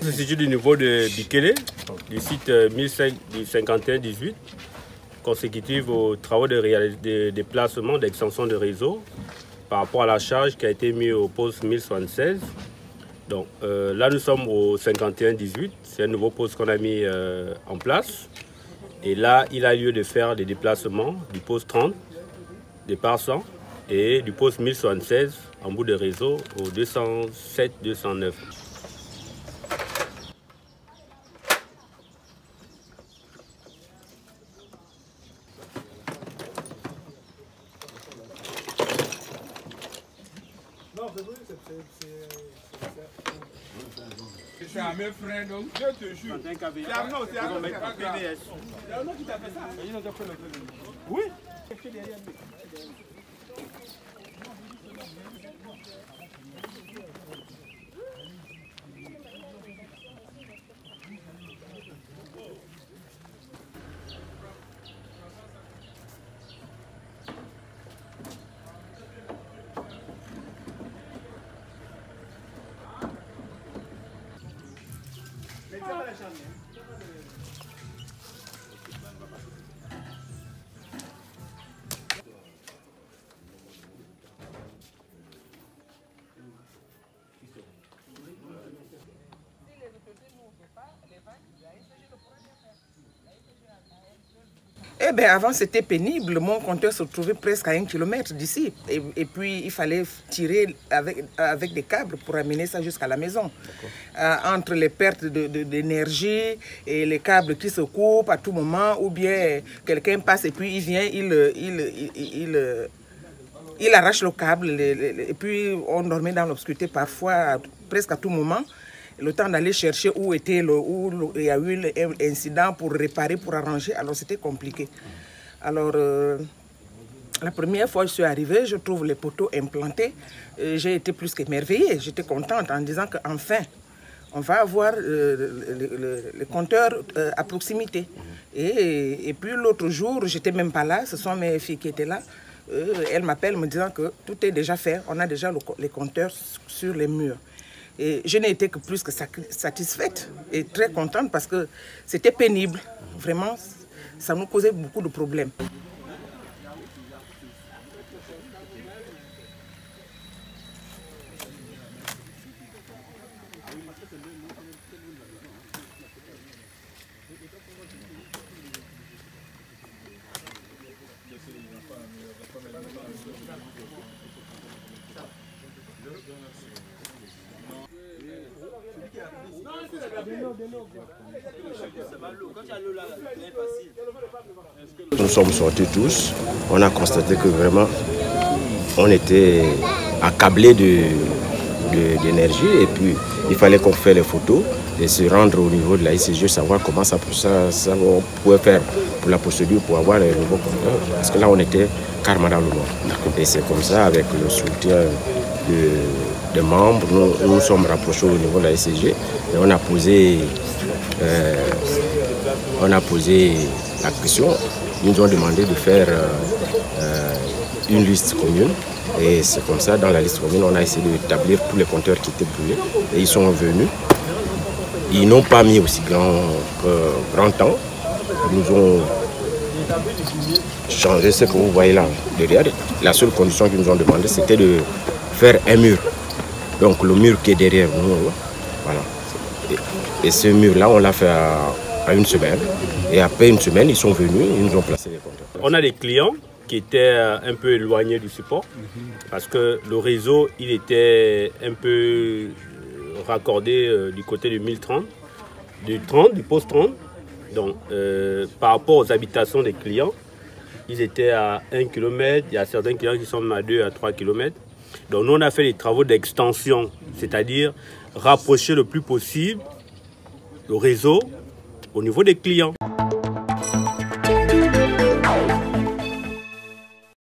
Se situe du niveau de Bikele, du site 1051-18, consécutive aux travaux de déplacement, d'extension de réseau par rapport à la charge qui a été mise au poste 1076. Donc là, nous sommes au 51-18, c'est un nouveau poste qu'on a mis en place. Et là, il a lieu de faire des déplacements du poste 30, départ 100, et du poste 1076 en bout de réseau au 207-209. C'est un mes frères, donc je te jure. C'est Arnaud, c'est Arnaud qui t'a fait ça. C'est Arnaud qui t'a fait ça. Oui. Eh bien, avant, c'était pénible. Mon compteur se trouvait presque à 1 kilomètre d'ici. Et puis, il fallait tirer avec des câbles pour amener ça jusqu'à la maison. Entre les pertes d'énergie et les câbles qui se coupent à tout moment, ou bien quelqu'un passe et puis il vient, il arrache le câble. Et puis, on dormait dans l'obscurité parfois, presque à tout moment. Le temps d'aller chercher où il y a eu l'incident pour réparer, pour arranger, alors c'était compliqué. Alors, la première fois que je suis arrivée, je trouve les poteaux implantés. J'ai été plus qu'émerveillée, j'étais contente en disant qu'enfin, on va avoir le compteur à proximité. Et puis l'autre jour, j'étais même pas là, ce sont mes filles qui étaient là. Elles m'appellent me disant que tout est déjà fait, on a déjà les compteurs sur les murs. Et je n'ai été que plus que satisfaite et très contente parce que c'était pénible. Vraiment, ça nous causait beaucoup de problèmes. Nous sommes sortis tous, on a constaté que vraiment on était accablés d'énergie et puis il fallait qu'on fasse les photos et se rendre au niveau de la ICG, savoir comment ça on pouvait faire pour la procédure pour avoir les nouveaux compteurs. Parce que là on était carrément dans le noir. Et c'est comme ça, avec le soutien de membres, nous nous sommes rapprochés au niveau de la ICG et on a posé la question. Ils nous ont demandé de faire une liste commune. Et c'est comme ça, dans la liste commune, on a essayé d'établir tous les compteurs qui étaient brûlés. Et ils sont venus. Ils n'ont pas mis aussi grand temps. Ils nous ont changé ce que vous voyez là derrière. La seule condition qu'ils nous ont demandé, c'était de faire un mur. Donc le mur qui est derrière nous, voilà. Et ce mur-là, on l'a fait à une semaine. Et après une semaine, ils sont venus, ils nous ont placé les compteurs. On a des clients qui étaient un peu éloignés du support parce que le réseau, il était un peu raccordé du côté du 1030, du poste 30. Donc, par rapport aux habitations des clients, ils étaient à 1 km. Il y a certains clients qui sont à 2 à 3 km. Donc, nous, on a fait des travaux d'extension, c'est-à-dire rapprocher le plus possible le réseau au niveau des clients.